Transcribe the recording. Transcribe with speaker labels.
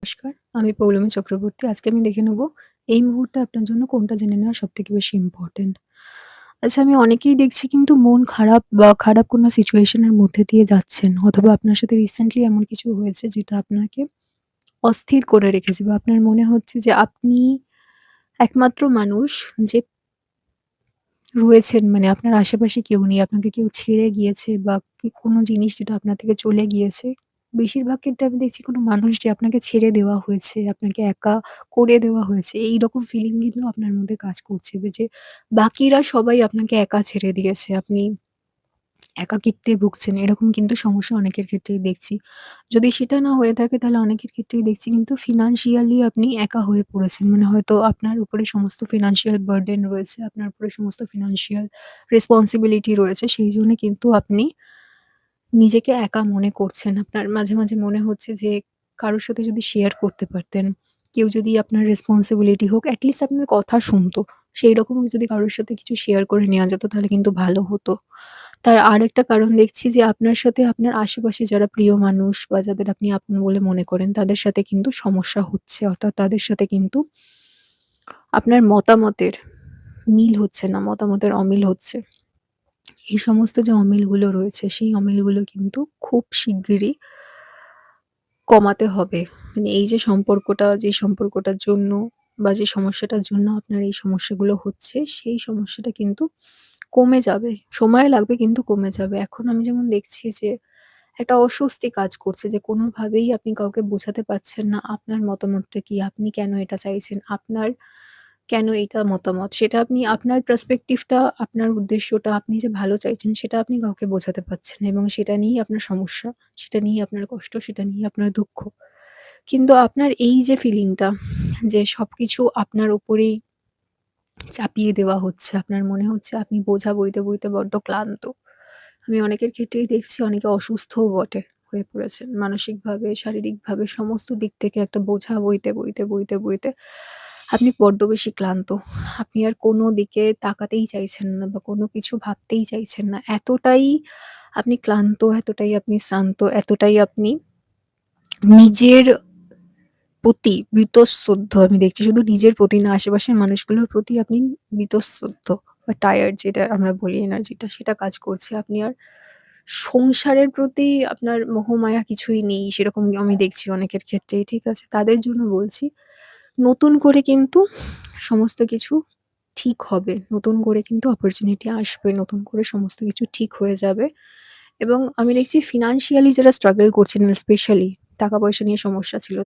Speaker 1: নমস্কার, আমি পৌলমী চক্রবর্তী। আজকে আমি দেখে নেব এই মুহূর্তে আপনার জন্য কোনটা জেনে নেওয়া সবথেকে বেশি ইম্পোর্টেন্ট। আচ্ছা, আমি অনেকেই দেখছি কিন্তু মন খারাপ বা খারাপ কোনো সিচুয়েশন এর মধ্যে দিয়ে যাচ্ছেন, অথবা আপনার সাথে রিসেন্টলি এমন কিছু হয়েছে যেটা আপনাকে অস্থির করে রেখেছে, বা আপনার মনে হচ্ছে যে আপনি একমাত্র মানুষ যে রয়েছেন, মানে আপনার আশেপাশে কেউ নেই। আপনাকে কেউ ছেড়ে গিয়েছে, বা কোনো জিনিস যেটা আপনার থেকে চলে গিয়েছে। বেশিরভাগ ক্ষেত্রে আমি দেখছি কোনো মানুষ যে আপনাকে ছেড়ে দেওয়া হয়েছে, আপনাকে একা করে দেওয়া হয়েছে। এইরকম ফিলিং কিন্তু আপনার মধ্যে কাজ করছে, যে বাকিরা সবাই আপনাকে একা ছেড়ে দিয়েছে। আপনি একাকিত্বে ভুগছেন, এরকম কিন্তু সমস্যা অনেকের ক্ষেত্রেই দেখছি। যদি সেটা না হয়ে থাকে, তাহলে অনেকের ক্ষেত্রেই দেখছি কিন্তু ফিন্যান্সিয়ালি আপনি একা হয়ে পড়েছেন। মানে হয়তো আপনার উপরে সমস্ত ফিন্যান্সিয়াল বার্ডেন রয়েছে, আপনার উপরে সমস্ত ফিন্যান্সিয়াল রেসপনসিবিলিটি রয়েছে। সেইজন্য কিন্তু আপনি নিজেকে একা মনে করছেন। আপনার মাঝে, মাঝে মনে হচ্ছে যে কারো সাথে যদি শেয়ার করতে পারতেন, কেউ যদি আপনার রেসপনসিবিলিটি হোক, এট লিস্ট আপনার কথা শুনতো। সেইরকম যদি কারোর সাথে কিছু শেয়ার করে নেওয়া যেত, তাহলে কিন্তু ভালো হতো। তার আরেকটা কারণ দেখছি যে আপনার সাথে আপনার আশেপাশে যারা প্রিয় মানুষ বা যাদের আপনি আপন বলে মনে করেন, তাদের সাথে কিন্তু সমস্যা হচ্ছে। অর্থাৎ তাদের সাথে কিন্তু আপনার মতামতের মিল হচ্ছে না, মতামতের অমিল হচ্ছে। এই সমস্ত যে অমিলগুলো রয়েছে, সেই অমিলগুলো কিন্তু খুব শিগগিরই কমাতে হবে। মানে এই যে সম্পর্কটা, যে সম্পর্কটার জন্য বা যে সমস্যাটার জন্য আপনার এই সমস্যাগুলো হচ্ছে, সেই সমস্যাটা কিন্তু কমে যাবে। সময় লাগবে, কিন্তু কমে যাবে। এখন আমি যেমন দেখছি যে একটা অস্বস্তি কাজ করছে, যে কোনোভাবেই আপনি কাউকে বোঝাতে পারছেন না আপনার মতামতটা কি? আপনি কেন এটা চাইছেন? আপনার কেন এইটা মতামত? সেটা আপনি আপনার পার্সপেক্টিভ টা, আপনার উদ্দেশ্যটা, আপনি যে ভালো চাইছেন সেটা আপনি কাউকে বোঝাতে পারছেন না, এবং সেটা নিয়েই আপনার সমস্যা, সেটা নিয়েই আপনার কষ্ট, সেটা নিয়েই আপনার দুঃখ। কিন্তু আপনার এই যে ফিলিংটা, যে সবকিছু আপনার উপরেই চাপিয়ে দেওয়া হচ্ছে, আপনার মনে হচ্ছে আপনি বোঝা বইতে, বইতে বড্ড ক্লান্ত। আমি অনেকের ক্ষেত্রেই দেখছি, অনেকে অসুস্থও বটে হয়ে পড়েছেন। মানসিকভাবে, শারীরিকভাবে সমস্ত দিক থেকে একটা বোঝা বইতে, বইতে, বইতে, বইতে আপনি বড্ড বেশি ক্লান্ত। আপনি আর কোনো দিকে তাকাতেই চাইছেন না, বা কোনো কিছু ভাবতেই চাইছেন না। এতটাই আপনি ক্লান্ত, এতটাই আপনি শ্রান্ত, এতটাই আপনি নিজের প্রতি বীতশ্রদ্ধ। আমি দেখছি শুধু নিজের প্রতি না, আশেপাশের মানুষগুলোর প্রতি আপনি বীতশ্রদ্ধ বা টায়ার্ড, যেটা আমরা বলি এনার্জিটা, সেটা কাজ করছে। আপনি আর সংসারের প্রতি আপনার মোহমায়া কিছুই নেই, সেরকম আমি দেখছি অনেকের ক্ষেত্রেই। ঠিক আছে? তাদের জন্য বলছি, নতুন করে কিন্তু সমস্ত কিছু ঠিক হবে। নতুন করে কিন্তু অপরচুনিটি আসবে। নতুন করে সমস্ত কিছু ঠিক হয়ে যাবে। এবং আমি দেখছি ফিন্যান্সিয়ালি যারা স্ট্রাগল করছিলেন, স্পেশালি টাকা-পয়সা নিয়ে সমস্যা ছিল,